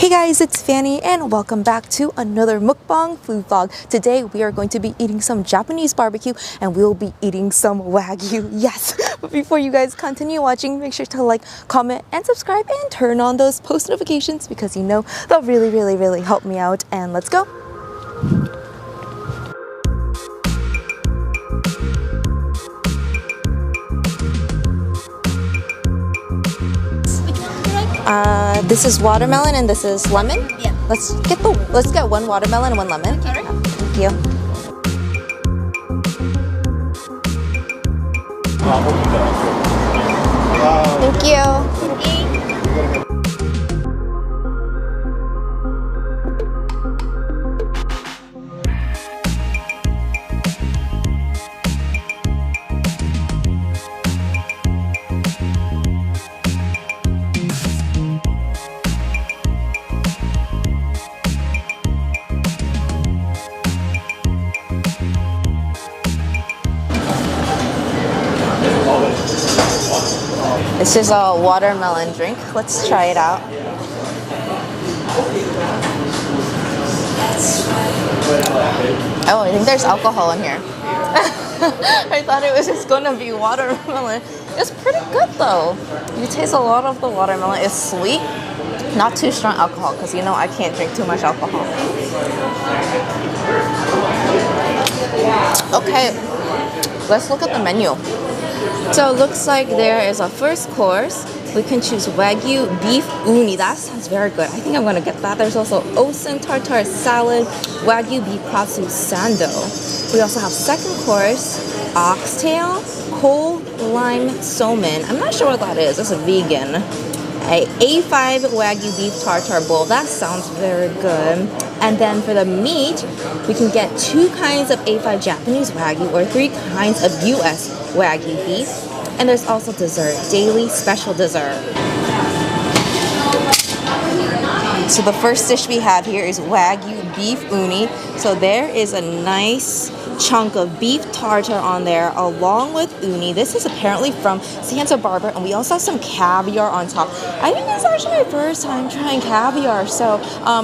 Hey guys, it's Vannie and welcome back to another mukbang food vlog. Today we are going to be eating some Japanese barbecue and we'll be eating some Wagyu. Yes! But before you guys continue watching, make sure to like, comment, and subscribe and turn on those post notifications because you know they'll really help me out. And let's go! This is watermelon and this is lemon. Yeah. Let's get one watermelon and one lemon. Okay. Thank you. Thank you. This is a watermelon drink. Let's try it out. Oh, I think there's alcohol in here. I thought it was just gonna be watermelon. It's pretty good though. You taste a lot of the watermelon. It's sweet, not too strong alcohol because you know I can't drink too much alcohol. Okay, let's look at the menu. So it looks like there is a first course. We can choose Wagyu beef uni. That sounds very good. I think I'm gonna get that. There's also Osen tartare salad, Wagyu beef Katsu sando. We also have second course, oxtail, cold lime Somen. I'm not sure what that is. It's a vegan. A A5 WAGYU beef tartare bowl. That sounds very good. And then for the meat, we can get 2 kinds of A5 Japanese Wagyu or 3 kinds of US Wagyu beef. And there's also dessert, daily special dessert. So the first dish we have here is Wagyu beef uni. So there is a nice chunk of beef tartare on there along with uni. This is apparently from Santa Barbara, and we also have some caviar on top. I think it's actually my first time trying caviar, so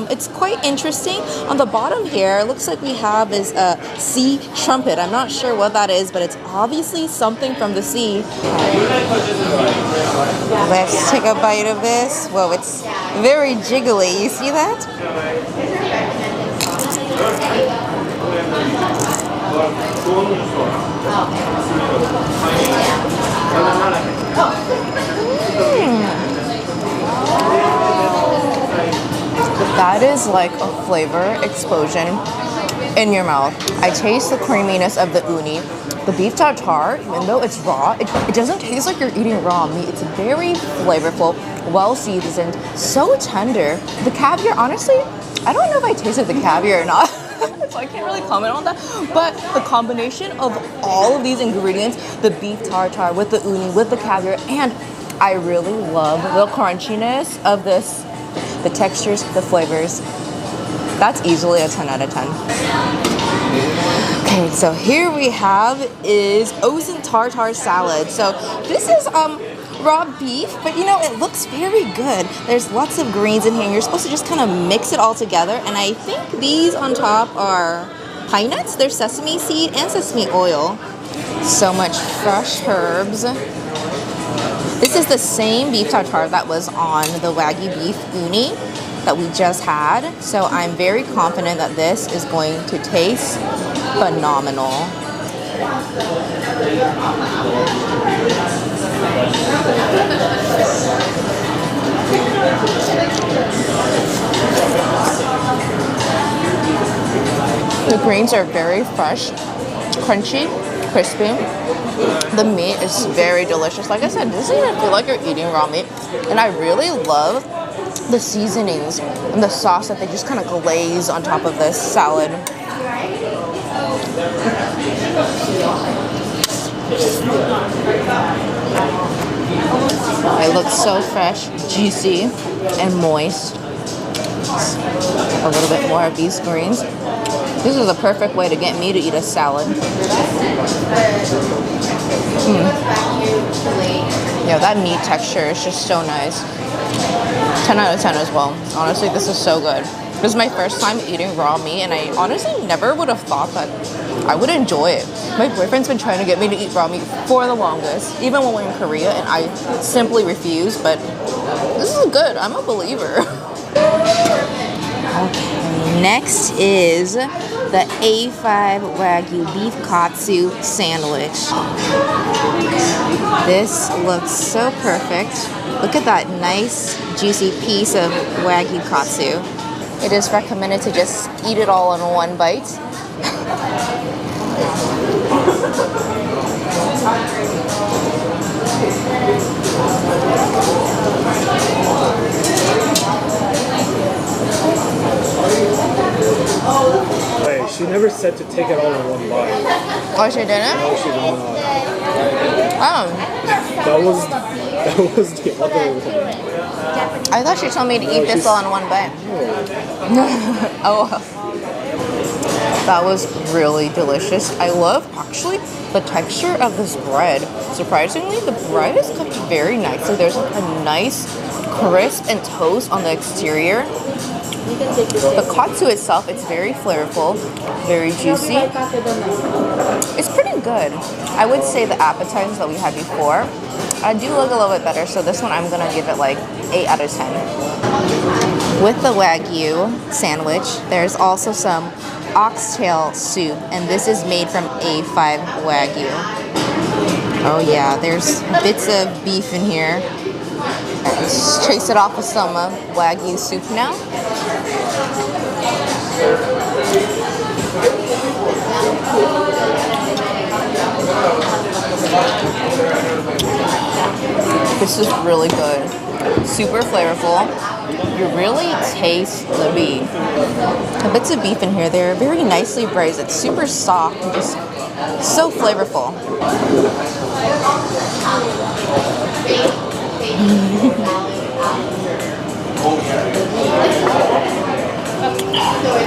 it's quite interesting. On the bottom here, it looks like we have is a sea trumpet. I'm not sure what that is, but it's obviously something from the sea. Let's take a bite of this. Whoa, it's very jiggly. You see that? That is like a flavor explosion in your mouth. I taste the creaminess of the uni. The beef tartare, even though it's raw, it doesn't taste like you're eating raw meat. It's very flavorful, well seasoned, so tender. The caviar, honestly, I don't know if I tasted the caviar or not. So I can't really comment on that, but the combination of all of these ingredients, the beef tartare with the uni, with the caviar, and I really love the crunchiness of this, the textures, the flavors. That's easily a 10 out of 10. Okay, so here we have is Osen tartare salad. So this is raw beef, but you know, it looks very good. There's lots of greens in here. You're supposed to just kind of mix it all together. And I think these on top are pine nuts. There's sesame seed and sesame oil. So much fresh herbs. This is the same beef tartare that was on the Wagyu beef uni that we just had. So I'm very confident that this is going to taste phenomenal. The greens are very fresh, crunchy, crispy. The meat is very delicious. Like I said, this doesn't even feel like you're eating raw meat. And I really love the seasonings and the sauce that they just kind of glaze on top of this salad. It looks so fresh, juicy, and moist. A little bit more of these greens. This is a perfect way to get me to eat a salad. Yeah, that meat texture is just so nice. 10 out of 10 as well. Honestly, this is so good. This is my first time eating raw meat, and I honestly never would have thought that I would enjoy it. My boyfriend's been trying to get me to eat raw meat for the longest, even when we're in Korea, and I simply refuse, but this is good. I'm a believer. Okay, next is the A5 WAGYU beef katsu sandwich. This looks so perfect. Look at that nice juicy piece of Wagyu katsu. It is recommended to just eat it all in one bite. Wait, she never said to take it all in one bite. Oh, she didn't? No, she did not. Oh. That was the other one. I thought she told me to eat this all in one bite. Oh. That was really delicious. I love, actually, the texture of this bread. Surprisingly, the bread is cooked very nicely. There's like a nice crisp and toast on the exterior. The katsu itself, it's very flavorful, very juicy. It's pretty good. I would say the appetizers that we had before do look a little bit better, so this one I'm gonna give it like 8 out of 10. With the Wagyu sandwich, there's also some Oxtail Soup, and this is made from A5 WAGYU. Oh yeah, there's bits of beef in here. Let's chase it off with some Wagyu soup now. This is really good. Super flavorful. You really taste the beef. The bits of beef in here, they're very nicely braised. It's super soft and just so flavorful.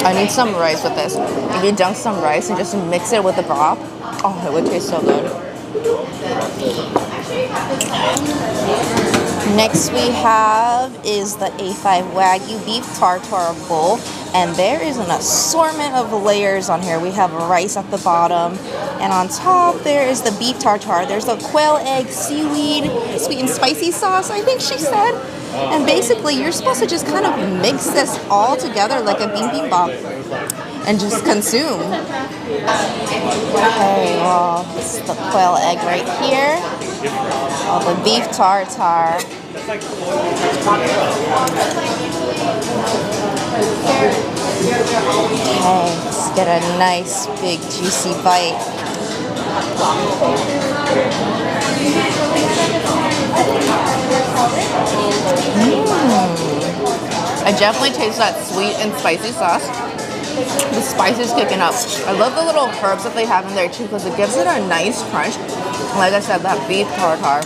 I need some rice with this. If you dunk some rice and just mix it with the broth, oh, it would taste so good. Next we have is the A5 WAGYU beef tartare bowl, and there is an assortment of layers on here. We have rice at the bottom, and on top there is the beef tartare. There's a quail egg, seaweed, sweet and spicy sauce, I think she said. And basically you're supposed to just kind of mix this all together like a bibimbap and just consume. Okay, well, this is the quail egg right here. Oh, the beef tartare. Okay, let's get a nice big juicy bite. I definitely taste that sweet and spicy sauce. The spice is kicking up. I love the little herbs that they have in there too, because it gives it a nice crunch. Like I said, that beef tartare,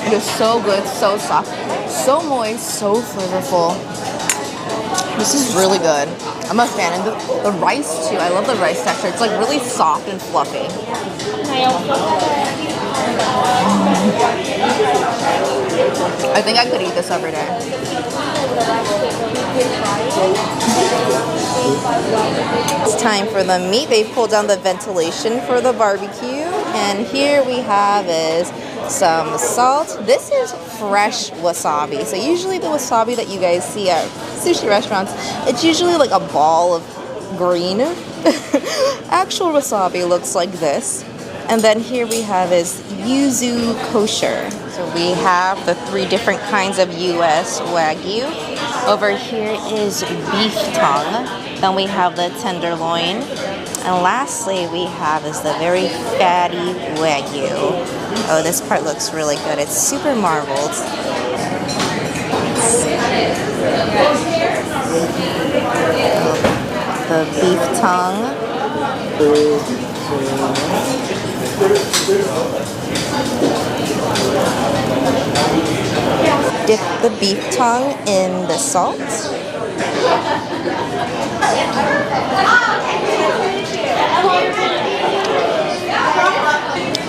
it is so good, so soft, so moist, so flavorful. This is really good. I'm a fan. And the rice too, I love the rice texture. It's like really soft and fluffy. I think I could eat this every day. It's time for the meat. They pulled down the ventilation for the barbecue, and here we have is some salt. This is fresh wasabi. So usually the wasabi that you guys see at sushi restaurants, it's usually like a ball of green. Actual wasabi looks like this. And then here we have is yuzu kosher. So we have the 3 different kinds of US Wagyu. Over here is beef tongue. Then we have the tenderloin. And lastly, we have is the very fatty Wagyu. Oh, this part looks really good. It's super marbled. The beef tongue. Dip the beef tongue in the salt.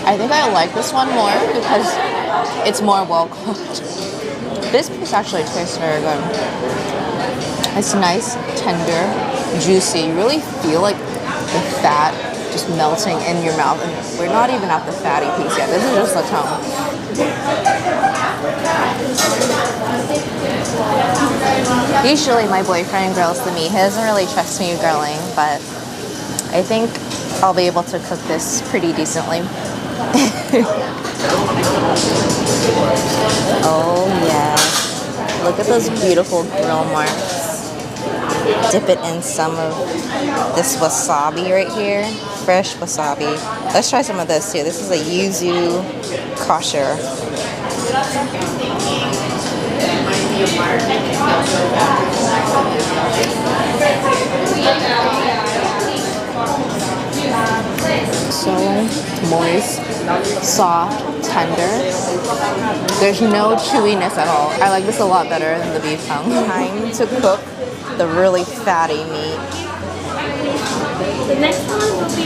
I think I like this one more because it's more well cooked. This This actually tastes very good. It's nice, tender, juicy. You really feel like the fat just melting in your mouth. And we're not even at the fatty piece yet. This is just the tongue. Usually my boyfriend grills the meat. He doesn't really trust me grilling, but I think I'll be able to cook this pretty decently. Oh yeah. Look at those beautiful grill marks. Dip it in some of this wasabi right here. Fresh wasabi. Let's try some of this too. This is a yuzu kosher. So moist, soft, tender. There's no chewiness at all. I like this a lot better than the beef tongue. Time to cook the really fatty meat. The next one will be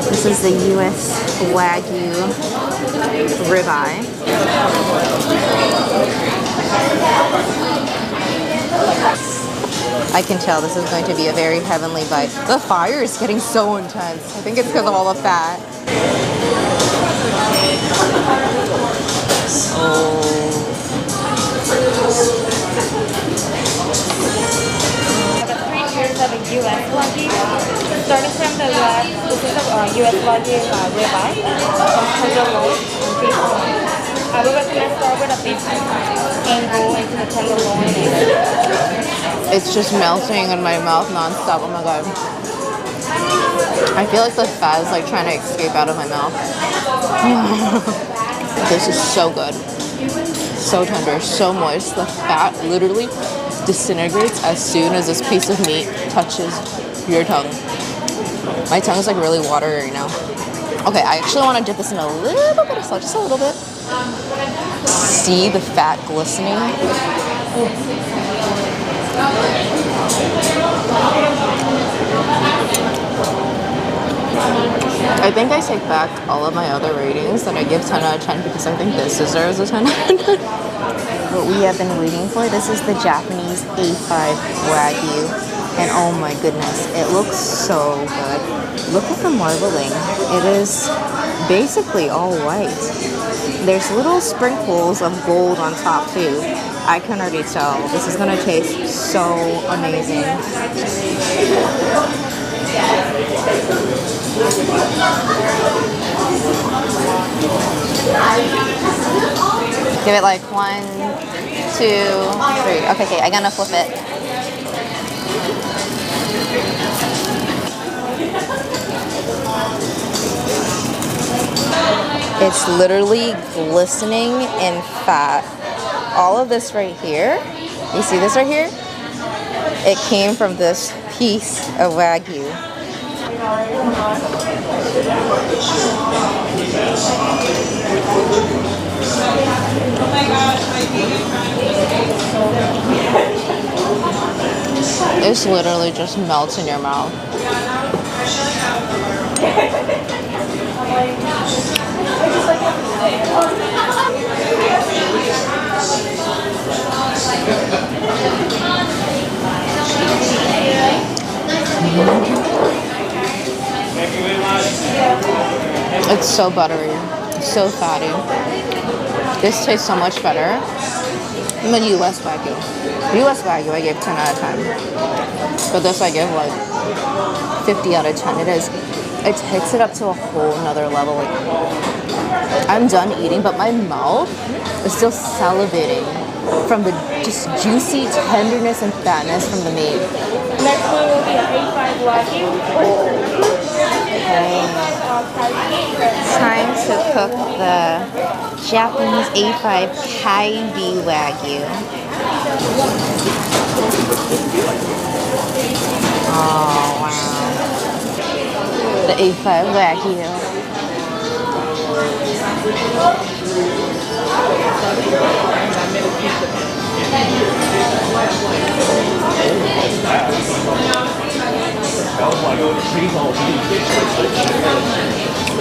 This is the US WAGYU ribeye. I can tell this is going to be a very heavenly bite. The fire is getting so intense. I think it's because of all the fat. of a US WAGYU. Starting from the left, this is a US WAGYU ribeye, tenderloin, and beef. I would recommend start with a beef and go into the tenderloin. It's just melting in my mouth non-stop. Oh my god. I feel like the fat is like trying to escape out of my mouth. This is so good. So tender, so moist. The fat literally disintegrates as soon as this piece of meat touches your tongue. My tongue is like really watery right now. Okay, I actually want to dip this in a little bit of salt, just a little bit. See the fat glistening? I think I take back all of my other ratings that I give 10 out of 10 because I think this deserves a 10 out of 10. What we have been waiting for, this is the Japanese A5 WAGYU. And oh my goodness, it looks so good. Look at the marbling. It is basically all white. There's little sprinkles of gold on top too. I can already tell. This is gonna taste so amazing. Give it like 1, 2, 3. Okay, I'm gonna flip it. It's literally glistening in fat. All of this right here, you see this right here? It came from this piece of Wagyu. It's literally just melts in your mouth. It's so buttery, so fatty. This tastes so much better than the US WAGYU. US WAGYU I gave 10 out of 10. But this I give like 50 out of 10. It takes it up to a whole nother level. Like, I'm done eating, but my mouth is still salivating from the just juicy tenderness and fatness from the meat. Next one will be an A5 WAGYU. Okay. Time to cook the Japanese A5 kalbi WAGYU. Oh wow. The A5 WAGYU.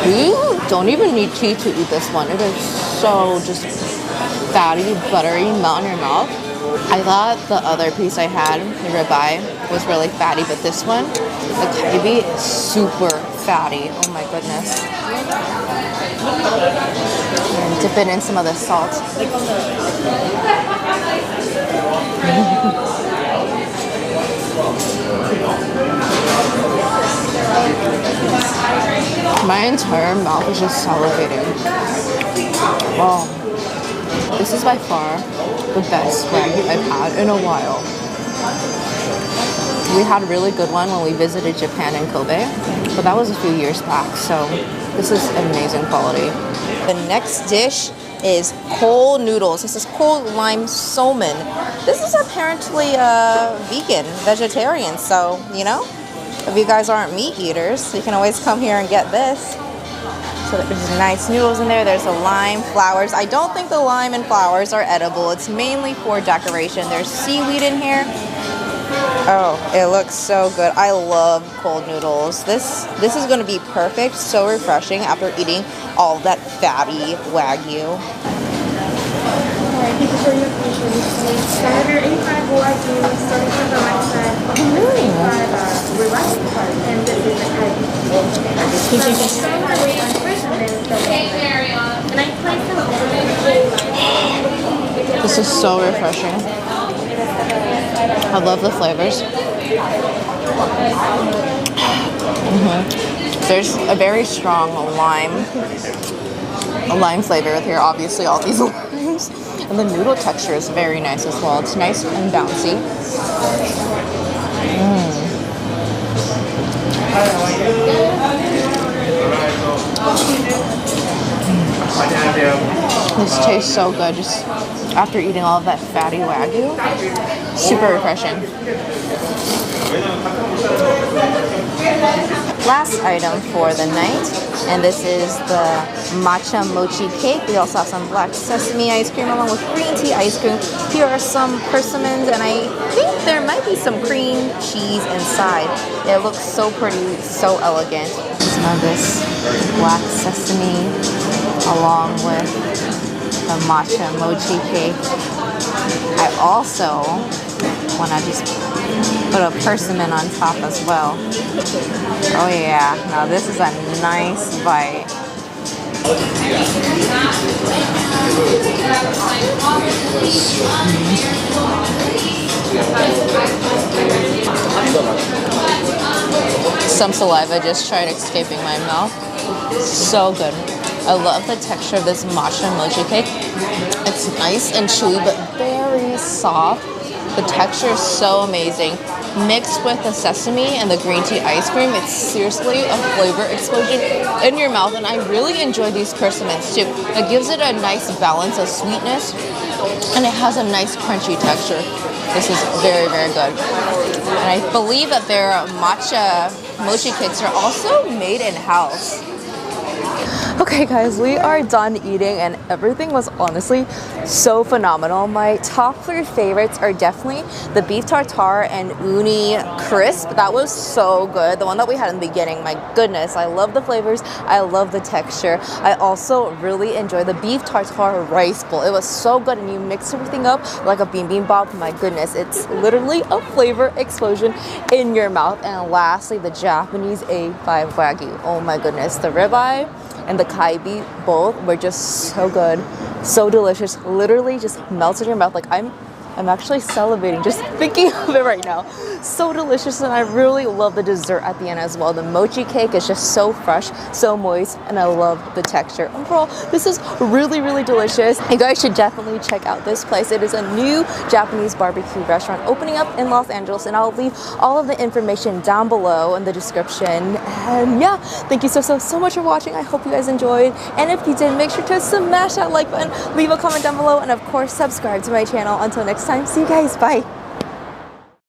You don't even need teeth to eat this one. It is so just fatty, buttery, melt in your mouth. I thought the other piece I had, the ribeye, was really fatty, but this one, the kalbi, is super fatty. Oh my goodness. And dip it in some of the salt. My entire mouth is just salivating. Wow. This is by far the best wagyu I've had in a while. We had a really good one when we visited Japan in Kobe, but that was a few years back, so this is amazing quality. The next dish is cold noodles. This is cold lime somen. This is apparently vegan, vegetarian, so, you know, if you guys aren't meat eaters, you can always come here and get this. So there's nice noodles in there. There's the lime flowers. I don't think the lime and flowers are edible. It's mainly for decoration. There's seaweed in here. Oh, it looks so good. I love cold noodles. This is going to be perfect. So refreshing after eating all that fatty wagyu. Alright, thank you for your patience. Starter A5 WAGYU, starting from the right side. A5 ribeye, and this is the kalbi. This is so refreshing. I love the flavors. There's a very strong lime flavor with here, obviously all these limes. And the noodle texture is very nice as well. It's nice and bouncy. This tastes so good just after eating all of that fatty wagyu. Super refreshing. Last item for the night, and this is the Matcha Mochi Cake. We also have some black sesame ice cream along with green tea ice cream. Here are some persimmons, and I think there might be some cream cheese inside. It looks so pretty, so elegant. Some of this black sesame along with the Matcha Mochi Cake. I also want to just put a persimmon on top as well. Oh yeah, now this is a nice bite. Some saliva just tried escaping my mouth. So good. I love the texture of this Matcha Mochi Cake. It's nice and chewy, but very soft. The texture is so amazing. Mixed with the sesame and the green tea ice cream, it's seriously a flavor explosion in your mouth, and I really enjoy these persimmons too. It gives it a nice balance of sweetness, and it has a nice crunchy texture. This is very, very good. And I believe that their matcha mochi cakes are also made in-house. Okay guys, we are done eating and everything was honestly so phenomenal. My top 3 favorites are definitely the beef tartare and uni crisp. That was so good. The one that we had in the beginning, my goodness, I love the flavors. I love the texture. I also really enjoy the beef tartare rice bowl. It was so good, and you mix everything up like a bibimbap. My goodness, it's literally a flavor explosion in your mouth. And lastly, the Japanese A5 WAGYU. Oh my goodness, the ribeye and the kalbi both were just so good, so delicious. Literally just melts in your mouth. Like I'm actually salivating just thinking of it right now. So delicious, and I really love the dessert at the end as well. The mochi cake is just so fresh, so moist, and I love the texture. Overall, this is really, really delicious. You guys should definitely check out this place. It is a new Japanese barbecue restaurant opening up in Los Angeles, and I'll leave all of the information down below in the description. And yeah, thank you so much for watching. I hope you guys enjoyed, and if you did, make sure to smash that like button, leave a comment down below, and of course subscribe to my channel. Until next time, see you guys, bye.